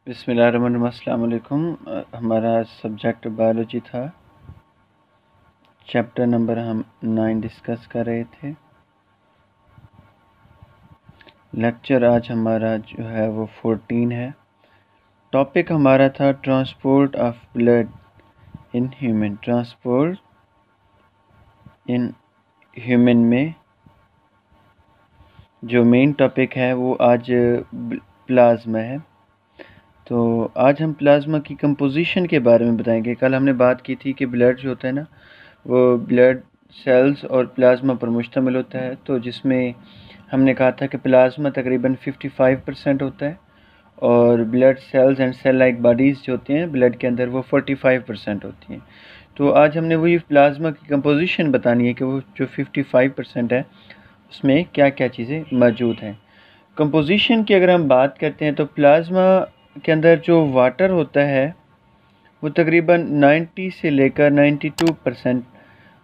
बिस्मिल्लाहिर्रहमानिर्रहीम। अस्सलाम वालेकुम। हमारा सब्जेक्ट बायोलॉजी था। चैप्टर नंबर हम 9 डिस्कस कर रहे थे। लेक्चर आज हमारा जो है वो 14 है। टॉपिक हमारा था transport of blood in human. Transport in human में जो मेन टॉपिक है वो आज प्लाज्मा है। तो आज हम प्लाज्मा की कंपोजिशन के बारे में बताएंगे। कल हमने बात की थी कि ब्लड जो होता है ना वो ब्लड सेल्स और प्लाज्मा पर मुश्तमिल होता है। तो जिसमें हमने कहा था कि प्लाज्मा तकरीबन 55% होता है और blood cells and cell like bodies जो होती हैं ब्लड के अंदर वो 45% होती हैं। तो आज हमने वही प्लाज्मा की कंपोजिशन बतानी है कि वो जो 55% है उसमें क्या क्या चीज़ें मौजूद हैं। कंपोजिशन की अगर हम बात करते हैं तो प्लाज्मा के अंदर जो वाटर होता है वो तकरीबन 90 से लेकर 92%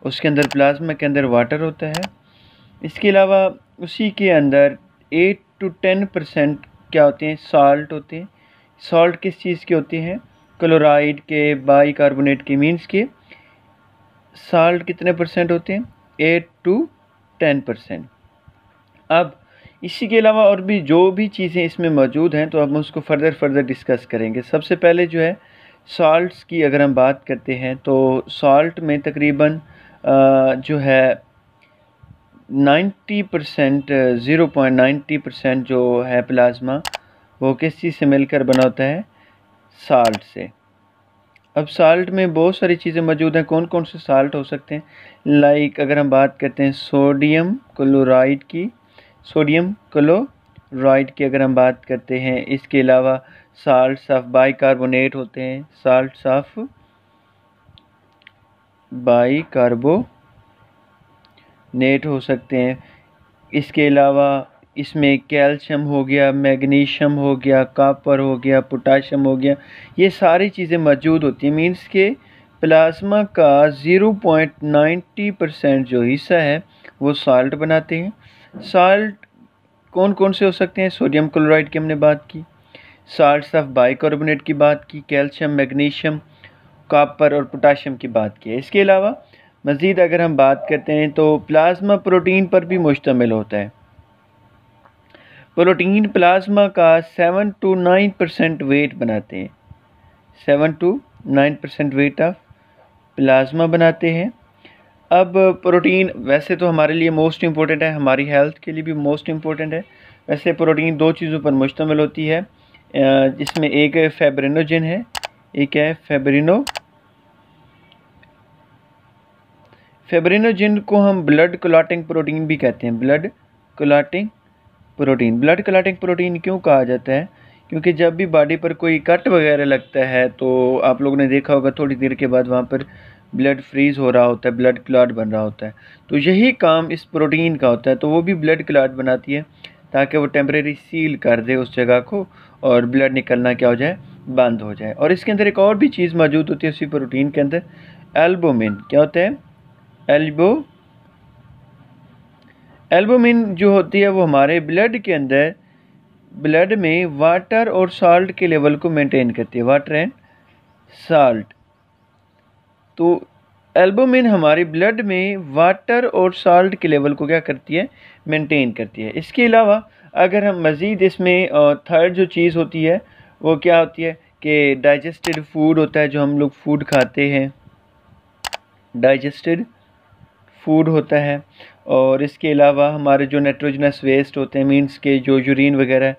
उसके अंदर प्लाज्मा के अंदर वाटर होता है। इसके अलावा उसी के अंदर 8 to 10% क्या होते हैं, साल्ट होते हैं। साल्ट किस चीज़ के होते हैं? क्लोराइड के, बाइकार्बोनेट के, मीन्स के साल्ट कितने परसेंट होते हैं? 8 to 10%। अब इसी के अलावा और भी जो भी चीज़ें इसमें मौजूद हैं तो अब हम उसको फर्दर डिस्कस करेंगे। सबसे पहले जो है साल्ट्स की अगर हम बात करते हैं तो साल्ट में तकरीबन जो है 90% 0.90% जो है प्लाज्मा वो किस चीज़ से मिलकर बना होता है? साल्ट से। अब साल्ट में बहुत सारी चीज़ें मौजूद हैं। कौन कौन से साल्ट हो सकते हैं? लाइक अगर हम बात करते हैं सोडियम क्लोराइड की, सोडियम क्लोराइड की अगर हम बात करते हैं। इसके अलावा साल्ट्स ऑफ बाइकार्बोनेट होते हैं, साल्ट्स ऑफ बाइकार्बोनेट हो सकते हैं। इसके अलावा इसमें कैल्शियम हो गया, मैग्नीशियम हो गया, कॉपर हो गया, पोटाशियम हो गया, ये सारी चीज़ें मौजूद होती हैं। मीन्स के प्लाज्मा का 0.90% जो हिस्सा है वो साल्ट बनाते हैं। साल्ट कौन कौन से हो सकते हैं? सोडियम क्लोराइड की हमने बात की, साल्ट्स ऑफ बाइकार्बोनेट की बात की, कैल्शियम, मैग्नीशियम, कॉपर और पोटाशियम की बात की है। इसके अलावा मज़ीद अगर हम बात करते हैं तो प्लाज्मा प्रोटीन पर भी मुश्तमिल होता है। प्रोटीन प्लाज्मा का 7 to 9% वेट बनाते हैं। 7 to 9% वेट ऑफ प्लाज्मा बनाते हैं। अब प्रोटीन वैसे तो हमारे लिए मोस्ट इम्पोर्टेंट है, हमारी हेल्थ के लिए भी मोस्ट इम्पोर्टेंट है। वैसे प्रोटीन दो चीज़ों पर मुश्तमिल होती है, जिसमें एक फाइब्रिनोजेन है, एक है फाइब्रिनोजेन को हम ब्लड क्लॉटिंग प्रोटीन भी कहते हैं। ब्लड क्लॉटिंग प्रोटीन क्यों कहा जाता है? क्योंकि जब भी बॉडी पर कोई कट वगैरह लगता है तो आप लोगों ने देखा होगा थोड़ी देर के बाद वहाँ पर ब्लड फ्रीज हो रहा होता है, ब्लड क्लॉट बन रहा होता है। तो यही काम इस प्रोटीन का होता है। तो वो भी ब्लड क्लॉट बनाती है ताकि वो टेम्परेरी सील कर दे उस जगह को और ब्लड निकलना क्या हो जाए, बंद हो जाए। और इसके अंदर एक और भी चीज़ मौजूद होती है उसी प्रोटीन के अंदर, एल्बुमिन। क्या होता है? एल्बुमिन जो होती है वो हमारे ब्लड के अंदर, ब्लड में वाटर और साल्ट के लेवल को मेंटेन करती है, वाटर एंड साल्ट। तो एल्बुमिन हमारे ब्लड में वाटर और साल्ट के लेवल को क्या करती है? मेंटेन करती है। इसके अलावा अगर हम मज़ीद इसमें थर्ड जो चीज़ होती है वो क्या होती है कि डाइजेस्टेड फूड होता है, जो हम लोग फूड खाते हैं, डाइजेस्टेड फूड होता है। और इसके अलावा हमारे जो नाइट्रोजनस वेस्ट होते हैं, मीन्स के जो यूरिन वगैरह,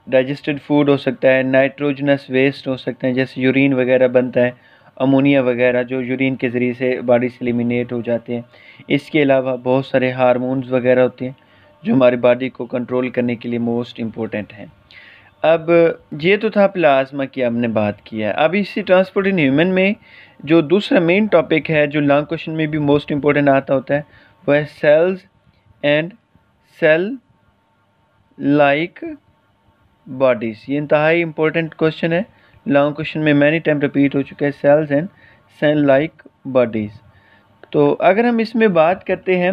डाइजेस्टेड फूड हो सकता है, नाइट्रोजनस वेस्ट हो सकते हैं, जैसे यूरिन वगैरह बनता है, अमोनिया वगैरह जो यूरिन के ज़रिए से बॉडी से एलिमिनेट हो जाते हैं। इसके अलावा बहुत सारे हार्मोन्स वगैरह होते हैं जो हमारी बॉडी को कंट्रोल करने के लिए मोस्ट इम्पोर्टेंट हैं। अब ये तो था प्लाज्मा की हमने बात की है। अब इसी ट्रांसपोर्ट इन ह्यूमन में जो दूसरा मेन टॉपिक है जो लॉन्ग क्वेश्चन में भी मोस्ट इम्पोर्टेंट आता होता है वो है cells and cell like bodies. ये इंतहाई इम्पोर्टेंट क्वेश्चन है, लॉन्ग क्वेश्चन में मैनी टाइम रिपीट हो चुका है, cells and cell like bodies. तो अगर हम इसमें बात करते हैं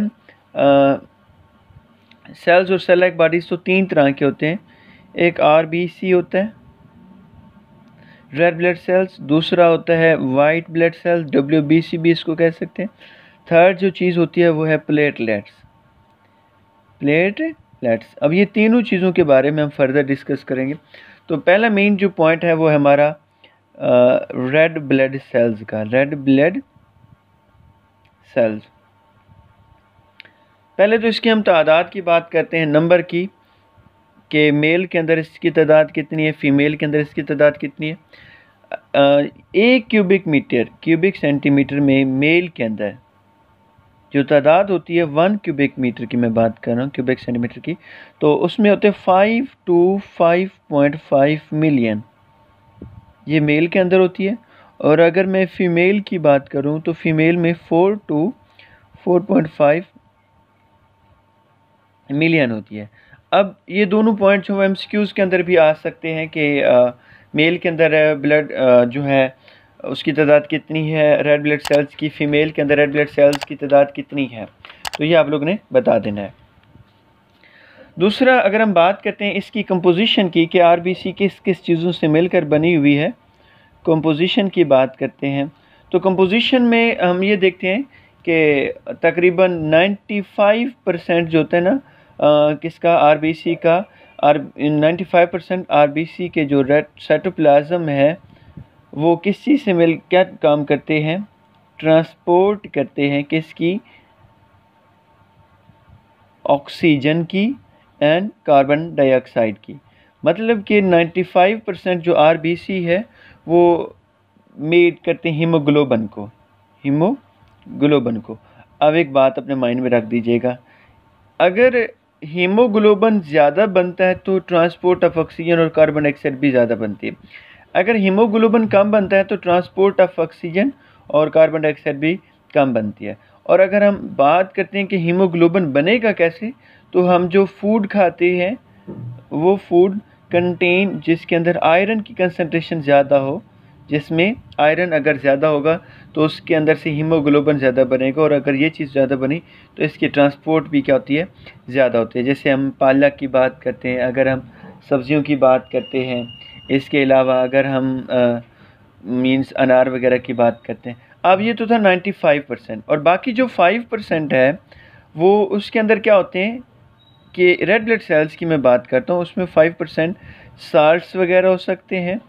सेल्स और सेल लाइक बॉडीज़ तो तीन तरह के होते हैं। एक RBC होता है, रेड ब्लड सेल्स। दूसरा होता है वाइट ब्लड सेल्स, WBC भी इसको कह सकते हैं। थर्ड जो चीज़ होती है वो है प्लेटलेट्स। प्लेटलेट्स। अब ये तीनों चीज़ों के बारे में हम फर्दर डिस्कस करेंगे। तो पहला मेन जो पॉइंट है वो है हमारा रेड ब्लड सेल्स का। रेड ब्लड सेल्स, पहले तो इसकी हम तादाद की बात करते हैं, नंबर की, कि मेल के अंदर इसकी तादाद कितनी है, फीमेल के अंदर इसकी तादाद कितनी है। एक क्यूबिक मीटर, क्यूबिक सेंटीमीटर में मेल के अंदर जो तादाद होती है 1 क्यूबिक मीटर की मैं बात कर रहा हूँ, क्यूबिक सेंटीमीटर की, तो उसमें होते हैं 5 to 5.5 मिलियन, ये मेल के अंदर होती है। और अगर मैं फ़ीमेल की बात करूँ तो फ़ीमेल में 4 to 4.5 मिलियन होती है। अब ये दोनों पॉइंट जो MCQs के अंदर भी आ सकते हैं कि मेल के अंदर ब्लड जो है उसकी तादाद कितनी है रेड ब्लड सेल्स की, फ़ीमेल के अंदर रेड ब्लड सेल्स की तादाद कितनी है, तो ये आप लोग ने बता देना है। दूसरा, अगर हम बात करते हैं इसकी कंपोजिशन की कि RBC किस किस चीज़ों से मिलकर बनी हुई है, कंपोजिशन की बात करते हैं, तो कंपोजिशन में हम ये देखते हैं कि तकरीबन 95% जो होता है ना किसका, RBC का, 95% RBC के जो रेड साइटोप्लाज्म है वो किस चीज़ से मिल क्या काम करते हैं, ट्रांसपोर्ट करते हैं किसकी, ऑक्सीजन की एंड कार्बन डाइऑक्साइड की। मतलब कि 95% जो RBC है वो मेड करते हैं हीमोग्लोबिन को, हीमोग्लोबिन को। अब एक बात अपने माइंड में रख दीजिएगा, अगर हीमोग्लोबिन ज़्यादा बनता है तो ट्रांसपोर्ट ऑफ ऑक्सीजन और कार्बन डाइऑक्साइड भी ज़्यादा बनती है। अगर हीमोग्लोबिन कम बनता है तो ट्रांसपोर्ट ऑफ ऑक्सीजन और कार्बन डाइऑक्साइड भी कम बनती है। और अगर हम बात करते हैं कि हीमोग्लोबिन बनेगा कैसे, तो हम जो फूड खाते हैं वो फूड कंटेन जिसके अंदर आयरन की कंसंट्रेशन ज़्यादा हो, जिसमें आयरन अगर ज़्यादा होगा तो उसके अंदर से हीमोग्लोबिन ज़्यादा बनेगा, और अगर ये चीज़ ज़्यादा बनी तो इसकी ट्रांसपोर्ट भी क्या होती है, ज़्यादा होती है। जैसे हम पालक की बात करते हैं, अगर हम सब्ज़ियों की बात करते हैं, इसके अलावा अगर हम मीन्स अनार वगैरह की बात करते हैं। अब ये तो था 95%, और बाकी जो 5% है वो उसके अंदर क्या होते हैं कि रेड ब्लड सेल्स की मैं बात करता हूँ, उसमें 5% साल्ट्स वगैरह हो सकते हैं,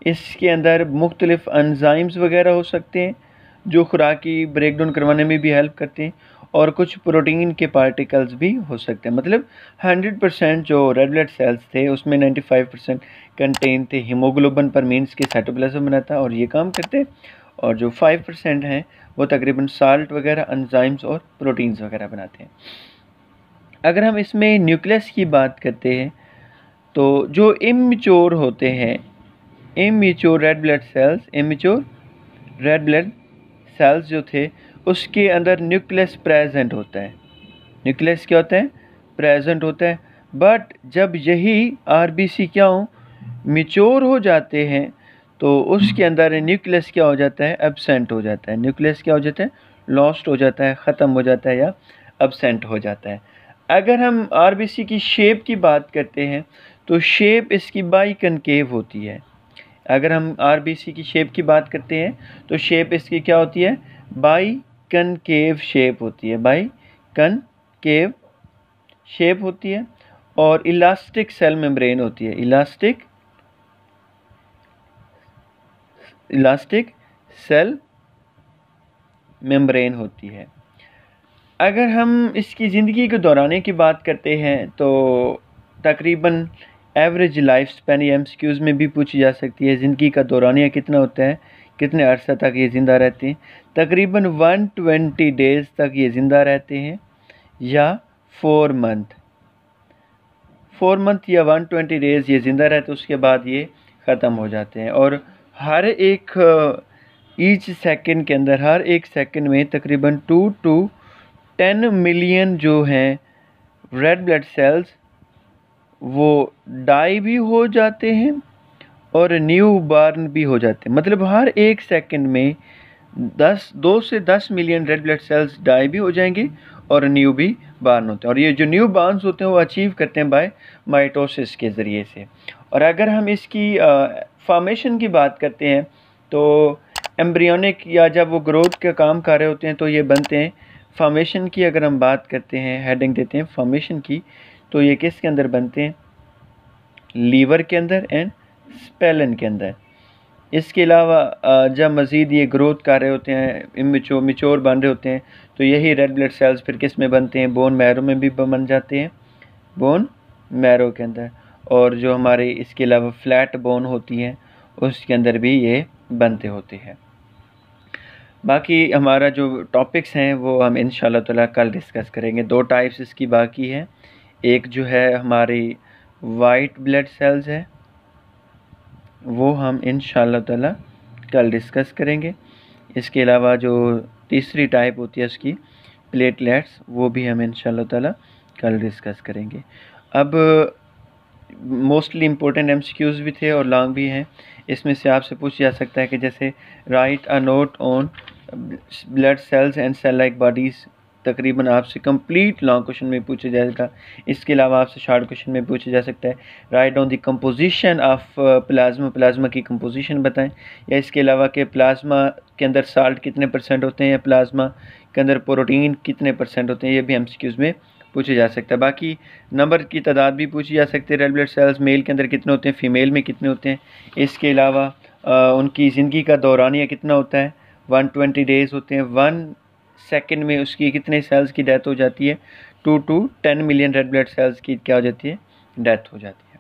इसके अंदर मुख्तलिफ एंजाइम्स वगैरह हो सकते हैं जो खुराकी ब्रेक डाउन करवाने में भी हेल्प करते हैं, और कुछ प्रोटीन के पार्टिकल्स भी हो सकते हैं। मतलब 100% जो रेड ब्लड सेल्स थे उसमें 95% कंटेन थे हीमोग्लोबिन पर, मीन्स के साइटोप्लाज्म बनाता और ये काम करते, और जो 5% हैं वो तकरीबन साल्ट वगैरह, एंजाइम्स और प्रोटीन्स वगैरह बनाते हैं। अगर हम इसमें न्यूक्लियस की बात करते हैं तो जो इमेच्योर होते हैं, immature red blood sales, immature red blood sales जो थे उसके अंदर न्यूक्लियस प्रेजेंट होता है। न्यूक्लियस क्या होता है, प्रेजेंट होता है। बट जब यही RBC क्या हो, मैच्योर हो जाते हैं तो उसके अंदर न्यूक्लियस क्या हो जाता है, एब्सेंट हो जाता है। न्यूक्लियस क्या हो जाता है, लॉस्ट हो जाता है, ख़त्म हो जाता है या एब्सेंट हो जाता है। अगर हम RBC की शेप की बात करते हैं तो शेप इसकी बाई कनकेव होती है। अगर हम RBC की शेप की बात करते हैं तो शेप इसकी क्या होती है, बाई कनकेव शेप होती है, बाई कनकेव शेप होती है, और इलास्टिक सेल मेम्ब्रेन होती है, इलास्टिक सेल मेम्ब्रेन होती है। अगर हम इसकी ज़िंदगी के दौराने की बात करते हैं तो तकरीबन एवरेज लाइफ स्पैन MCQs में भी पूछी जा सकती है, ज़िंदगी का दौरानिया कितना होता है, कितने अरसा तक ये ज़िंदा रहते हैं। तकरीबन 120 डेज़ तक ये ज़िंदा रहते हैं, या 4 मंथ या 120 डेज़ ये ज़िंदा रहते हैं, उसके बाद ये ख़त्म हो जाते हैं। और हर एक ईच सेकंड के अंदर, हर एक सेकंड में तकरीबन 2 to 10 मिलियन जो हैं रेड ब्लड सेल्स वो डाई भी हो जाते हैं और न्यू बार्न भी हो जाते हैं। मतलब हर एक सेकंड में 2 से 10 million red blood cells die भी हो जाएंगे और न्यू भी बार्न होते हैं, और ये जो न्यू बार्न्स होते हैं वो अचीव करते हैं बाय माइटोसिस के ज़रिए से। और अगर हम इसकी फॉर्मेशन की बात करते हैं तो एम्ब्रियोनिक या जब वो ग्रोथ का काम कर रहे होते हैं तो ये बनते हैं। फॉर्मेशन की अगर हम बात करते हैं, हेडिंग देते हैं फॉर्मेशन की, तो ये किसके अंदर बनते हैं? लीवर के अंदर एंड स्पेलन के अंदर। इसके अलावा जब मज़ीद ये ग्रोथ कर रहे होते हैं, मिच्योर बन रहे होते हैं, तो यही रेड ब्लड सेल्स फिर किस में बनते हैं? बोन मैरो में भी बन जाते हैं, बोन मैरो के अंदर। और जो हमारे इसके अलावा फ्लैट बोन होती है उसके अंदर भी ये बनते होते हैं। बाकी हमारा जो टॉपिक्स हैं वो हम इंशाल्लाह ताला कल डिस्कस करेंगे। 2 टाइप्स इसकी बाकी है, एक जो है हमारी वाइट ब्लड सेल्स है, वो हम इंशाल्लाह ताला कल डिस्कस करेंगे। इसके अलावा जो तीसरी टाइप होती है उसकी प्लेटलेट्स, वो भी हम इंशाल्लाह ताला कल डिस्कस करेंगे। अब मोस्टली इम्पोर्टेंट एमसीक्यूज़ भी थे और लॉन्ग भी हैं। इसमें से आपसे पूछा जा सकता है कि जैसे write a note on blood cells and cell like bodies, तकरीबन आपसे कंप्लीट लॉन्ग क्वेश्चन में पूछा जाएगा। इसके अलावा आपसे शॉर्ट क्वेश्चन में पूछा जा सकता है right on the composition of plasma, plasma की कंपोजिशन बताएं। या इसके अलावा कि प्लाज्मा के अंदर साल्ट कितने % होते हैं या प्लाज्मा के अंदर प्रोटीन कितने % होते हैं, ये भी एमसीक्यूज़ में पूछा जा सकता है। बाकी नंबर की तादाद भी पूछी जा सकती है, रेड ब्लड सेल्स मेल के अंदर कितने होते हैं, फीमेल में कितने होते हैं। इसके अलावा उनकी ज़िंदगी का दौरानिया कितना होता है, 120 डेज़ होते हैं। 1 सेकंड में उसकी कितने सेल्स की डेथ हो जाती है, 2 to 10 million red blood sales की क्या हो जाती है, डेथ हो जाती है।